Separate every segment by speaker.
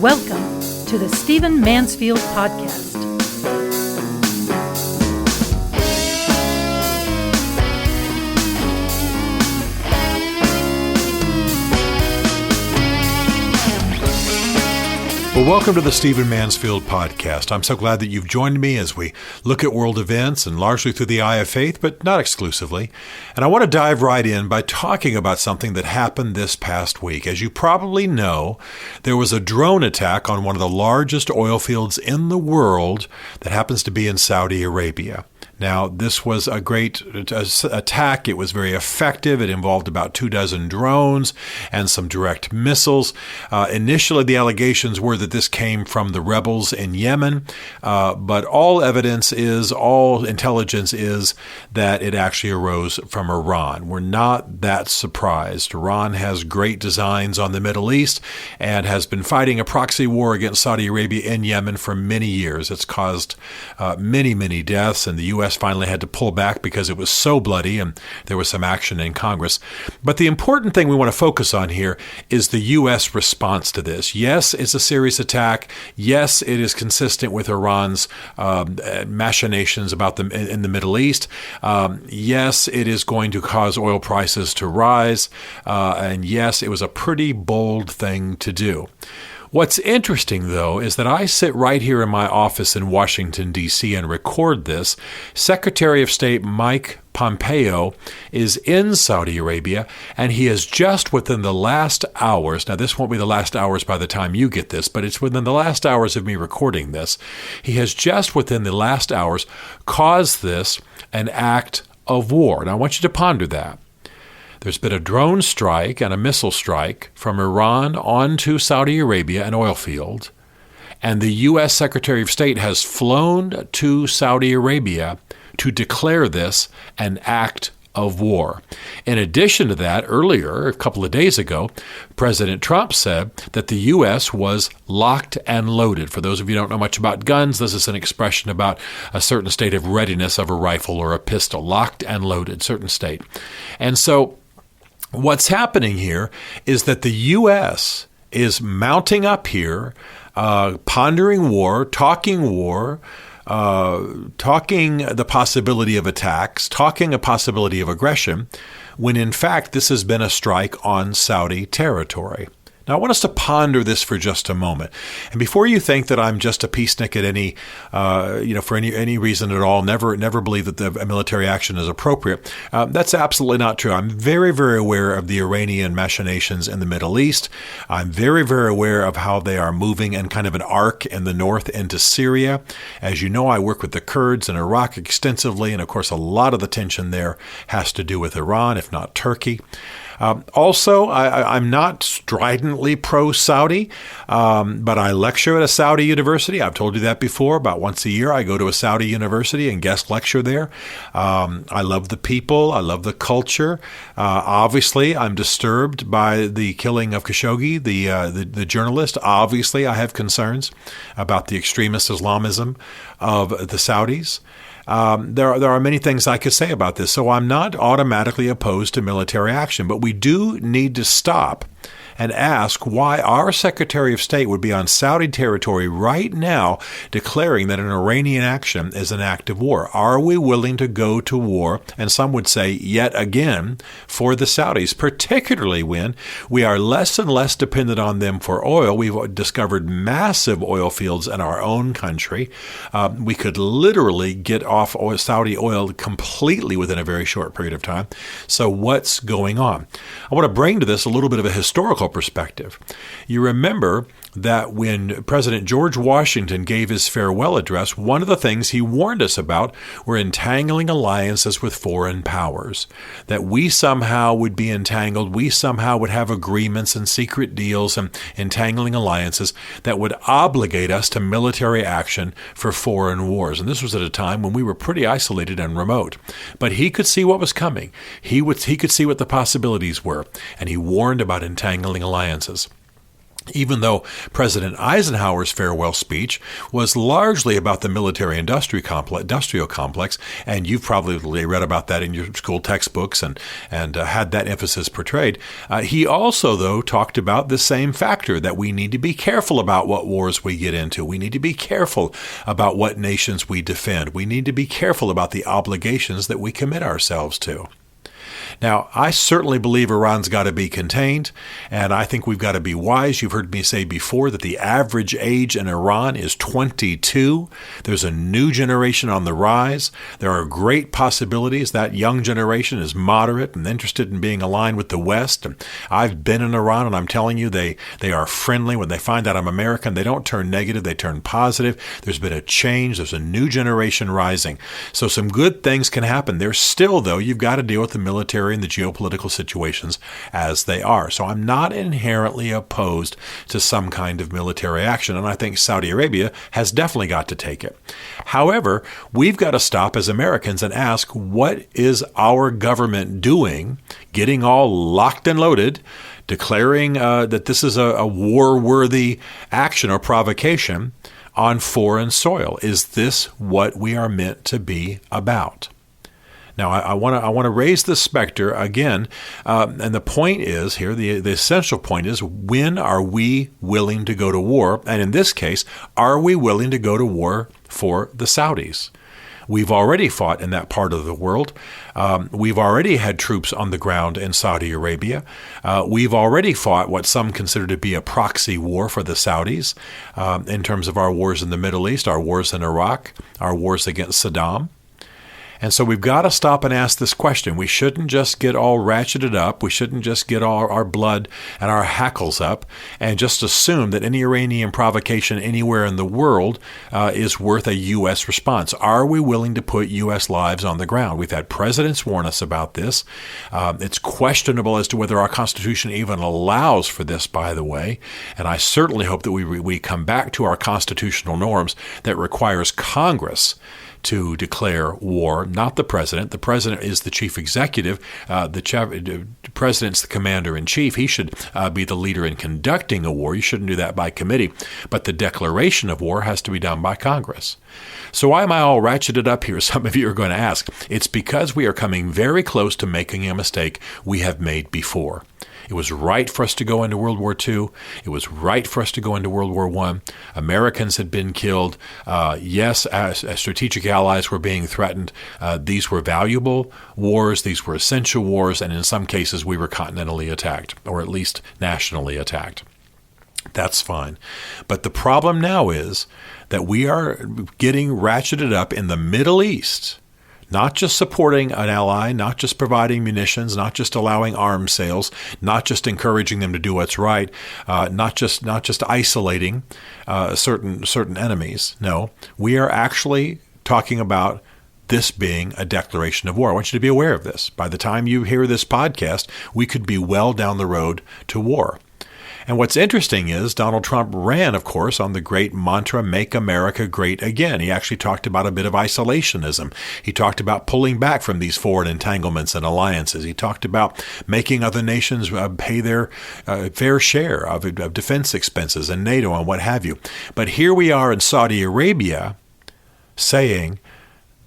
Speaker 1: Welcome to the Stephen Mansfield Podcast.
Speaker 2: Well, welcome to the Stephen Mansfield Podcast. I'm so glad that you've joined me as we look at world events and largely through the eye of faith, but not exclusively. And I want to dive right in by talking about something that happened this past week. As you probably know, there was a drone attack on one of the largest oil fields in the world that happens to be in Saudi Arabia. Now, this was a great attack. It was very effective. It involved about 24 drones and some direct missiles. Initially, the allegations were that this came from the rebels in Yemen, but all intelligence is that it actually arose from Iran. We're not that surprised. Iran has great designs on the Middle East and has been fighting a proxy war against Saudi Arabia in Yemen for many years. It's caused many deaths, and the U.S. finally had to pull back because it was so bloody and there was some action in Congress. But the important thing we want to focus on here is the U.S. response to this. Yes, it's a serious attack. Yes, it is consistent with Iran's machinations about them in the Middle East. Yes, it is going to cause oil prices to rise. And yes, it was a pretty bold thing to do. What's interesting, though, is that I sit right here in my office in Washington, D.C. and record this. Secretary of State Mike Pompeo is in Saudi Arabia, and he has just within the last hours, now this won't be the last hours by the time you get this, but it's within the last hours of me recording this, he has just within the last hours caused this an act of war. And I want you to ponder that. There's been a drone strike and a missile strike from Iran onto Saudi Arabia, an oil field, and the U.S. Secretary of State has flown to Saudi Arabia to declare this an act of war. In addition to that, earlier, a couple of days ago, President Trump said that the U.S. was locked and loaded. For those of you who don't know much about guns, this is an expression about a certain state of readiness of a rifle or a pistol. Locked and loaded, certain state. And so what's happening here is that the U.S. is mounting up here, pondering war, talking the possibility of attacks, talking a possibility of aggression, when in fact this has been a strike on Saudi territory. Now, I want us to ponder this for just a moment. And before you think that I'm just a peacenik at for any reason at all, never believe that the military action is appropriate, that's absolutely not true. I'm very aware of the Iranian machinations in the Middle East. I'm very aware of how they are moving in kind of an arc in the north into Syria. As you know, I work with the Kurds in Iraq extensively, and of course, a lot of the tension there has to do with Iran, if not Turkey. Also, I'm not stridently pro-Saudi, but I lecture at a Saudi university. I've told you that before. About once a year, I go to a Saudi university and guest lecture there. I love the people. I love the culture. Obviously, I'm disturbed by the killing of Khashoggi, the journalist. Obviously, I have concerns about the extremist Islamism of the Saudis. There are many things I could say about this, so I'm not automatically opposed to military action, but we do need to stop and ask why our Secretary of State would be on Saudi territory right now declaring that an Iranian action is an act of war. Are we willing to go to war, and some would say yet again, for the Saudis, particularly when we are less and less dependent on them for oil? We've discovered massive oil fields in our own country. We could literally get off Saudi oil completely within a very short period of time. So what's going on? I want to bring to this a little bit of a historical perspective. You remember that when President George Washington gave his farewell address, one of the things he warned us about were entangling alliances with foreign powers, that we somehow would be entangled, we somehow would have agreements and secret deals and entangling alliances that would obligate us to military action for foreign wars. And this was at a time when we were pretty isolated and remote. But he could see what was coming. He could see what the possibilities were, and he warned about entangling alliances. Even though President Eisenhower's farewell speech was largely about the military-industrial complex, and you've probably read about that in your school textbooks and had that emphasis portrayed, he also, though, talked about the same factor, that we need to be careful about what wars we get into. We need to be careful about what nations we defend. We need to be careful about the obligations that we commit ourselves to. Now, I certainly believe Iran's got to be contained, and I think we've got to be wise. You've heard me say before that the average age in Iran is 22. There's a new generation on the rise. There are great possibilities. That young generation is moderate and interested in being aligned with the West. And I've been in Iran, and I'm telling you, they are friendly. When they find out I'm American, they don't turn negative. They turn positive. There's been a change. There's a new generation rising. So some good things can happen. There's still, though, you've got to deal with the military and the geopolitical situations as they are. So I'm not inherently opposed to some kind of military action, and I think Saudi Arabia has definitely got to take it. However, we've got to stop as Americans and ask, what is our government doing, getting all locked and loaded, declaring that this is a war-worthy action or provocation on foreign soil? Is this what we are meant to be about? Now, I want to raise the specter again, and the point is here, the essential point is, when are we willing to go to war? And in this case, are we willing to go to war for the Saudis? We've already fought in that part of the world. We've already had troops on the ground in Saudi Arabia. We've already fought what some consider to be a proxy war for the Saudis in terms of our wars in the Middle East, our wars in Iraq, our wars against Saddam. And so we've got to stop and ask this question. We shouldn't just get all ratcheted up. We shouldn't just get all our blood and our hackles up and just assume that any Iranian provocation anywhere in the world is worth a U.S. response. Are we willing to put U.S. lives on the ground? We've had presidents warn us about this. It's questionable as to whether our Constitution even allows for this, by the way. And I certainly hope that we come back to our constitutional norms that requires Congress to declare war, not the president. The president is the chief executive. The president's the commander-in-chief. He should be the leader in conducting a war. You shouldn't do that by committee. But the declaration of war has to be done by Congress. So why am I all ratcheted up here? Some of you are going to ask. It's because we are coming very close to making a mistake we have made before. It was right for us to go into World War II. It was right for us to go into World War I. Americans had been killed. Yes, as strategic allies were being threatened. These were valuable wars. These were essential wars. And in some cases, we were continentally attacked, or at least nationally attacked. That's fine. But the problem now is that we are getting ratcheted up in the Middle East, not just supporting an ally, not just providing munitions, not just allowing arms sales, not just encouraging them to do what's right, not just isolating certain enemies. No, we are actually talking about this being a declaration of war. I want you to be aware of this. By the time you hear this podcast, we could be well down the road to war. And what's interesting is Donald Trump ran, of course, on the great mantra, "Make America Great Again." He actually talked about a bit of isolationism. He talked about pulling back from these foreign entanglements and alliances. He talked about making other nations pay their fair share of defense expenses and NATO and what have you. But here we are in Saudi Arabia saying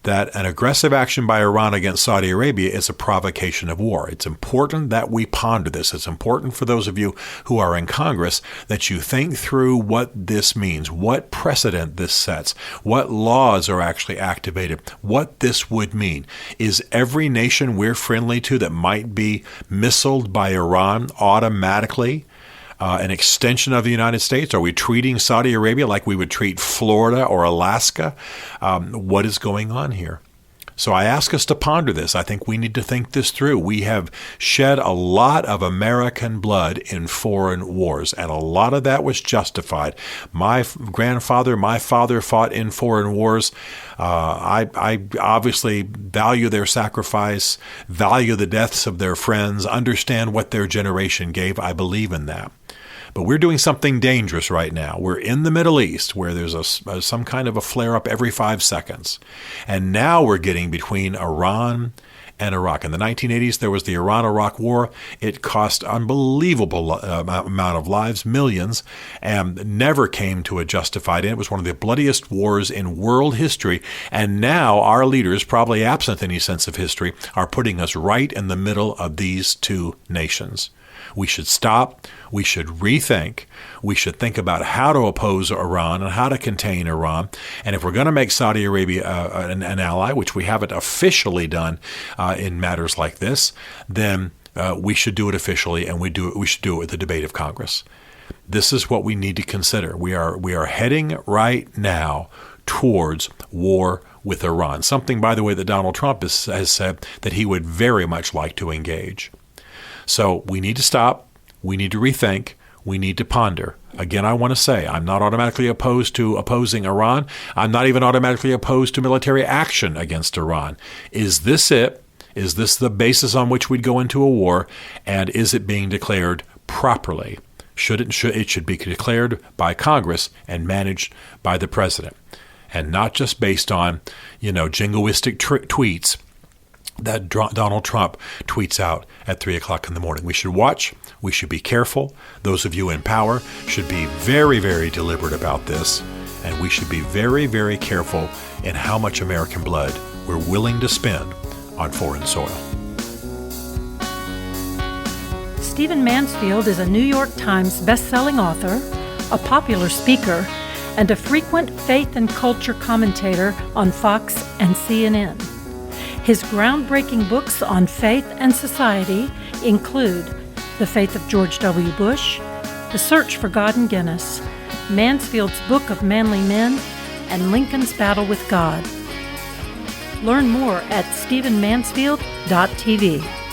Speaker 2: that an aggressive action by Iran against Saudi Arabia is a provocation of war. It's important that we ponder this. It's important for those of you who are in Congress that you think through what this means, what precedent this sets, what laws are actually activated, what this would mean. Is every nation we're friendly to that might be missiled by Iran automatically an extension of the United States? Are we treating Saudi Arabia like we would treat Florida or Alaska? What is going on here? So I ask us to ponder this. I think we need to think this through. We have shed a lot of American blood in foreign wars, and a lot of that was justified. My grandfather, my father fought in foreign wars. I obviously value their sacrifice, value the deaths of their friends, understand what their generation gave. I believe in that. But we're doing something dangerous right now. We're in the Middle East where there's some kind of a flare-up every 5 seconds. And now we're getting between Iran and Iraq. In the 1980s, there was the Iran-Iraq War. It cost unbelievable amount of lives, millions, and never came to a justified end. It was one of the bloodiest wars in world history. And now our leaders, probably absent any sense of history, are putting us right in the middle of these two nations. We should stop. We should rethink. We should think about how to oppose Iran and how to contain Iran. And if we're going to make Saudi Arabia an ally, which we haven't officially done in matters like this, then we should do it officially, and we should do it with the debate of Congress. This is what we need to consider. We are heading right now towards war with Iran, something, by the way, that Donald Trump has said that he would very much like to engage. So we need to stop. We need to rethink. We need to ponder. Again, I want to say I'm not automatically opposed to opposing Iran. I'm not even automatically opposed to military action against Iran. Is this it? Is this the basis on which we'd go into a war? And is it being declared properly? It should be declared by Congress and managed by the president, and not just based on, jingoistic tweets that Donald Trump tweets out at 3 o'clock in the morning. We should watch. We should be careful. Those of you in power should be very, very deliberate about this. And we should be very, very careful in how much American blood we're willing to spend on foreign soil.
Speaker 1: Stephen Mansfield is a New York Times best-selling author, a popular speaker, and a frequent faith and culture commentator on Fox and CNN. His groundbreaking books on faith and society include The Faith of George W. Bush, The Search for God in Guinness, Mansfield's Book of Manly Men, and Lincoln's Battle with God. Learn more at stephenmansfield.tv.